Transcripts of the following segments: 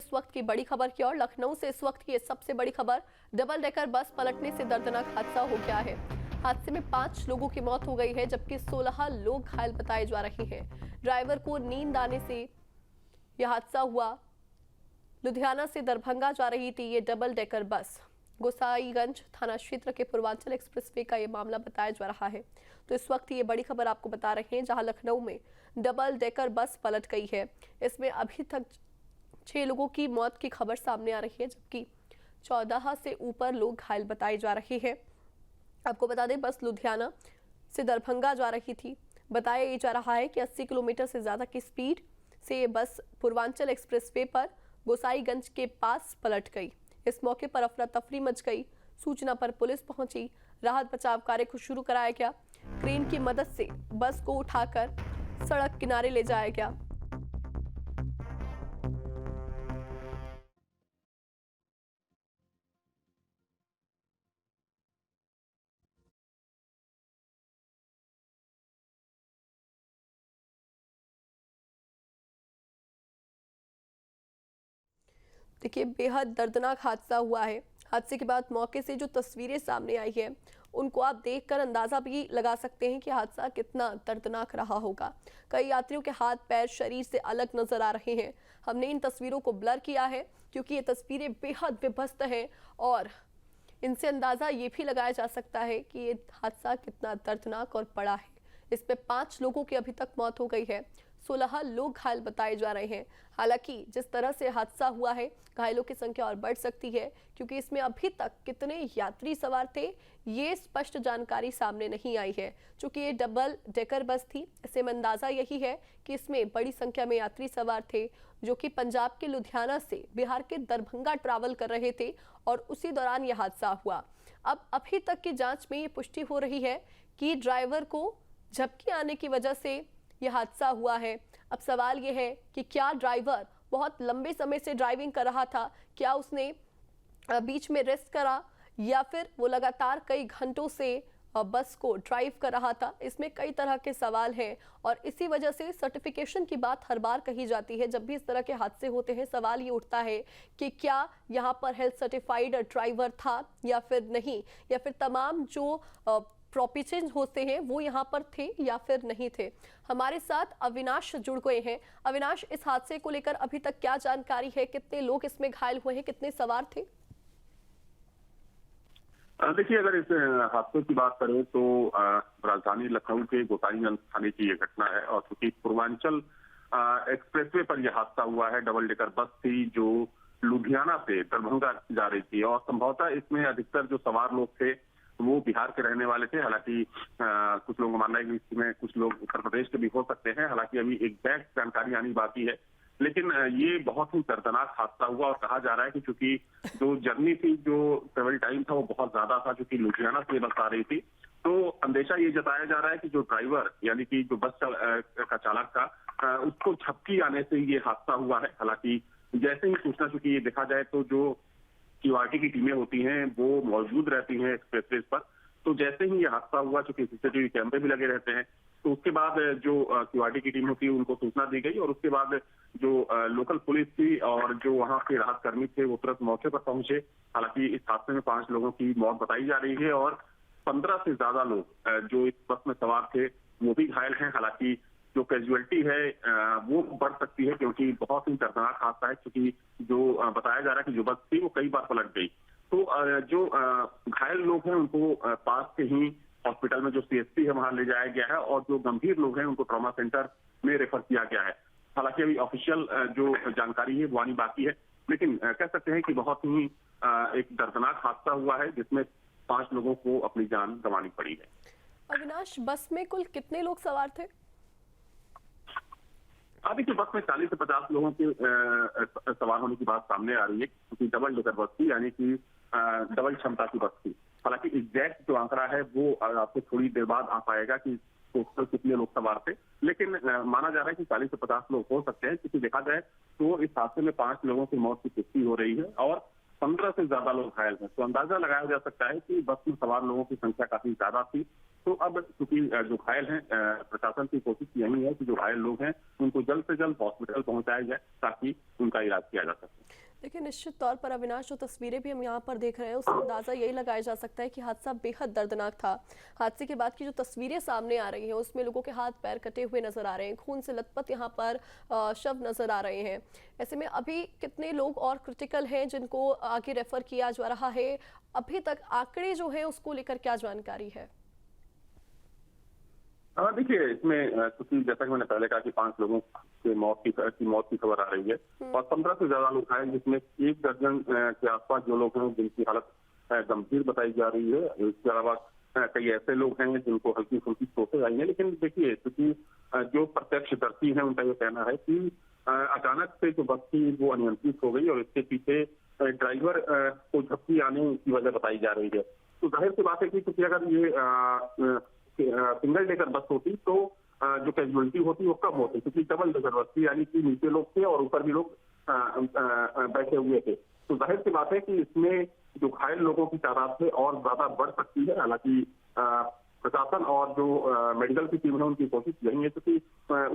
इस वक्त की बड़ी खबर की ओर। लखनऊ से इस वक्त की सबसे बड़ी खबर, डबल डेकर बस पलटने से दर्दनाक हादसा हो गया है। हादसे में 5 लोगों की मौत हो गई है, जबकि 16 लोग घायल बताए जा रहे हैं। ड्राइवर को नींद आने से यह हादसा हुआ। लुधियाना से दरभंगा जा रही थी ये डबल डेकर बस। गोसाईगंज थाना क्षेत्र के पूर्वांचल एक्सप्रेसवे का ये मामला बताया जा रहा है। तो इस वक्त ये बड़ी खबर आपको बता रहे हैं, जहां लखनऊ में डबल डेकर बस पलट गई है। इसमें अभी तक 6 लोगों की मौत की खबर सामने आ रही है, जबकि 14 से ऊपर लोग घायल बताए जा रहे हैं। आपको बता दें, बस लुधियाना से दरभंगा जा रही थी। बताया जा रहा है कि 80 किलोमीटर से ज्यादा की स्पीड से ये बस पूर्वांचल एक्सप्रेसवे पर गोसाईगंज के पास पलट गई। इस मौके पर अफरा तफरी मच गई। सूचना पर पुलिस पहुंची, राहत बचाव कार्य को शुरू कराया गया। क्रेन की मदद से बस को उठाकर सड़क किनारे ले जाया गया। देखिए, बेहद दर्दनाक हादसा हुआ है। हादसे के बाद मौके से जो तस्वीरें सामने आई है, उनको आप देखकर अंदाजा भी लगा सकते हैं कि हादसा कितना दर्दनाक रहा होगा। कई यात्रियों के हाथ पैर शरीर से अलग नजर आ रहे हैं। हमने इन तस्वीरों को ब्लर किया है क्योंकि ये तस्वीरें बेहद विभत्स हैं और इनसे अंदाजा ये भी लगाया जा सकता है कि ये हादसा कितना दर्दनाक और बड़ा है। इसमें 5 लोगों की अभी तक मौत हो गई है, 16 लोग घायल बताए जा रहे हैं। हालांकि जिस तरह से हादसा हुआ है, घायलों की संख्या और बढ़ सकती है, क्योंकि इसमें अभी तक कितने यात्री सवार थे ये स्पष्ट जानकारी सामने नहीं आई है। चूंकि ये डबल डेकर बस थी, इससे में अंदाजा यही है कि इसमें बड़ी संख्या में यात्री सवार थे, जो कि पंजाब के लुधियाना से बिहार के दरभंगा ट्रैवल कर रहे थे और उसी दौरान यह हादसा हुआ। अब अभी तक की जांच में ये पुष्टि हो रही है कि ड्राइवर को झपकी आने की वजह से यह हादसा हुआ है। अब सवाल यह है कि क्या ड्राइवर बहुत लंबे समय से ड्राइविंग कर रहा था, क्या उसने बीच में रेस्ट करा, या फिर वो लगातार कई घंटों से बस को ड्राइव कर रहा था। इसमें कई तरह के सवाल हैं और इसी वजह से सर्टिफिकेशन की बात हर बार कही जाती है। जब भी इस तरह के हादसे होते हैं, सवाल ये उठता है कि क्या यहाँ पर हेल्थ सर्टिफाइड ड्राइवर था या फिर नहीं, या फिर तमाम जो प्रोविजन होते हैं वो यहाँ पर थे या फिर नहीं थे। हमारे साथ अविनाश जुड़ गए हैं। अविनाश, इस हादसे को लेकर अभी तक क्या जानकारी है? कितने लोग इसमें घायल हुए हैं, कितने सवार थे? देखिए, अगर इस हादसे की बात करें तो राजधानी लखनऊ के गोसाईगंज थाने की ये घटना है और चूंकि पूर्वांचल एक्सप्रेसवे पर यह हादसा हुआ है। डबल डेकर बस थी जो लुधियाना से दरभंगा जा रही थी और संभवतः इसमें अधिकतर जो सवार लोग थे वो बिहार के रहने वाले थे। हालांकि कुछ लोगों का मानना है कि इसमें कुछ लोग उत्तर प्रदेश के भी हो सकते हैं। हालांकि अभी एग्जैक्ट जानकारी आनी बाकी है, लेकिन ये बहुत ही दर्दनाक हादसा हुआ और कहा जा रहा है कि चूंकि जो जर्नी थी, जो ट्रेवल टाइम था वो बहुत ज्यादा था, चूंकि लुधियाना से बस आ रही थी। तो अंदेशा ये जताया जा रहा है कि जो ड्राइवर यानी कि जो बस का चालक था, उसको झपकी आने से ये हादसा हुआ है। हालांकि जैसे ही सूचना, चूंकि ये देखा जाए तो जो क्यूआरटी की टीमें होती हैं वो मौजूद रहती हैं एक्सप्रेसवे पर, तो जैसे ही ये हादसा हुआ, चूंकि सीसीटीवी कैमरे भी लगे रहते हैं, तो उसके बाद जो क्यूआरटी की टीम होती है उनको सूचना दी गई और उसके बाद जो लोकल पुलिस थी और जो वहां के राहत कर्मी थे वो तुरंत मौके पर पहुंचे। हालांकि इस हादसे में 5 लोगों की मौत बताई जा रही है और 15 से ज्यादा लोग जो इस बस में सवार थे वो भी घायल हैं। हालांकि जो कैजुअलिटी है वो बढ़ सकती है, क्योंकि बहुत ही दर्दनाक हादसा है, क्योंकि जो बताया जा रहा है कि जो बस थी वो कई बार पलट गई। तो जो घायल लोग हैं उनको पास के ही हॉस्पिटल में जो सीएचसी है वहां ले जाया गया है और जो गंभीर लोग हैं उनको ट्रॉमा सेंटर में रेफर किया गया है। हालांकि अभी ऑफिशियल जो जानकारी है वो आनी बाकी है, लेकिन कह सकते हैं कि बहुत ही एक दर्दनाक हादसा हुआ है जिसमें 5 लोगों को अपनी जान गंवानी पड़ी है। अविनाश, बस में कुल कितने लोग सवार थे? अभी की बस में 40 से 50 लोगों के सवार होने की बात सामने आ रही है, क्योंकि डबल डेकर बस थी, यानी कि डबल क्षमता की बस थी। हालांकि एग्जैक्ट जो आंकड़ा है वो आपको थोड़ी देर बाद आ पाएगा कि टोटल कितने लोग सवार थे, लेकिन माना जा रहा है कि 40 से 50 लोग हो सकते हैं, क्योंकि देखा जाए तो इस हादसे में 5 लोगों की मौत की पुष्टि हो रही है और 15 से ज्यादा लोग घायल हैं। तो अंदाजा लगाया जा सकता है कि बस में सवार लोगों की संख्या काफी ज्यादा थी तो अब क्योंकि जो घायल हैं, प्रशासन की कोशिश यही है कि जो घायल लोग हैं उनको जल्द से जल्द हॉस्पिटल पहुंचाया जाए ताकि उनका इलाज किया जा सके। देखिए, निश्चित तौर पर अविनाश, जो तस्वीरें भी हम यहाँ पर देख रहे हैं उससे अंदाज़ा यही लगाया जा सकता है कि हादसा बेहद दर्दनाक था। हादसे के बाद की जो तस्वीरें सामने आ रही हैं उसमें लोगों के हाथ पैर कटे हुए नजर आ रहे हैं, खून से लथपथ यहाँ पर शव नजर आ रहे हैं। ऐसे में अभी कितने लोग और क्रिटिकल हैं जिनको आगे रेफर किया जा रहा है? अभी तक आंकड़े जो है उसको लेकर क्या जानकारी है? देखिए, इसमें क्योंकि जैसा कि मैंने पहले कहा कि 5 लोगों की मौत की खबर आ रही है और 15 से ज्यादा लोग घायल, जिसमें 1 दर्जन के आसपास जो लोग हैं जिनकी हालत गंभीर बताई जा रही है। इसके अलावा कई ऐसे लोग हैं जिनको हल्की फुल्की चोटें आई हैं। लेकिन देखिए, क्योंकि जो प्रत्यक्षदर्शी हैं उनका ये कहना है कि अचानक से जो बस थी वो अनियंत्रित हो गई और इसके पीछे ड्राइवर को झपकी आने की वजह बताई जा रही है। तो जाहिर सी बात है कि क्योंकि अगर ये सिंगल डेकर बस होती तो जो कैजुअलिटी होती वो कम होती, क्योंकि डबल डेकर बस थी, यानी कि नीचे लोग थे और ऊपर भी लोग बैठे हुए थे। तो जाहिर सी बात है कि इसमें जो घायल लोगों की तादाद है और ज्यादा बढ़ सकती है। हालांकि प्रशासन और जो मेडिकल की टीम है उनकी कोशिश यही है, क्योंकि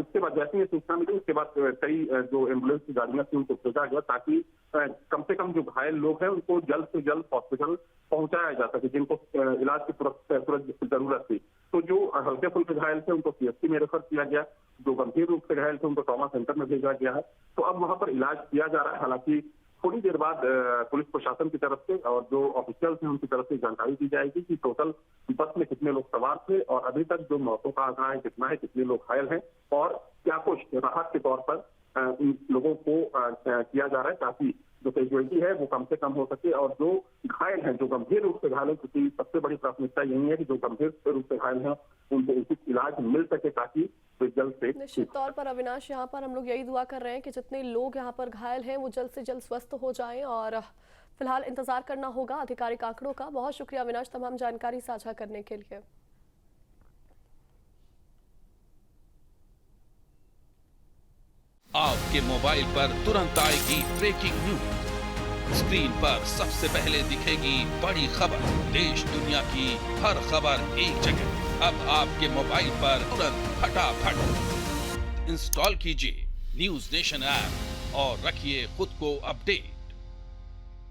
उसके बाद जैसे ही सूचना मिली उसके बाद कई जो एम्बुलेंस की गाड़ियां थी उनको भेजा गया ताकि कम से कम जो घायल लोग हैं उनको जल्द से जल्द हॉस्पिटल पहुंचाया जा सके, जिनको इलाज की तुरंत जरूरत थी। तो जो हल्के फुल्के घायल थे उनको सीएससी में रेफर किया गया, जो गंभीर रूप से घायल थे उनको ट्रॉमा सेंटर में भेजा गया है। तो अब वहां पर इलाज किया जा रहा है। हालांकि थोड़ी देर बाद पुलिस प्रशासन की तरफ से और जो ऑफिशियल्स हैं उनकी तरफ से जानकारी दी जाएगी कि टोटल बस में कितने लोग सवार थे और अभी तक जो मौतों का आंकड़ा है कितना है, कितने लोग घायल हैं और क्या कुछ राहत के तौर पर इन लोगों को किया जा रहा है ताकि जो कैजुअलिटी है वो कम से कम हो सके और जो घायल हैं, जो गंभीर रूप से घायल हैं, क्योंकि सबसे बड़ी प्राथमिकता यही है कि जो गंभीर रूप से घायल हैं उनको उचित इलाज मिल सके ताकि वे जल्द से निश्चित तौर पर अविनाश, यहाँ पर हम लोग यही दुआ कर रहे हैं कि जितने लोग यहाँ पर घायल हैं वो जल्द से जल्द स्वस्थ हो जाएं और फिलहाल इंतजार करना होगा आधिकारिक आंकड़ों का। बहुत शुक्रिया अविनाश तमाम जानकारी साझा करने के लिए। आपके मोबाइल पर तुरंत आएगी ब्रेकिंग न्यूज। स्क्रीन पर सबसे पहले दिखेगी बड़ी खबर, देश दुनिया की हर खबर एक जगह। अब आपके मोबाइल पर तुरंत फटाफट इंस्टॉल कीजिए न्यूज नेशन ऐप और रखिए खुद को अपडेट।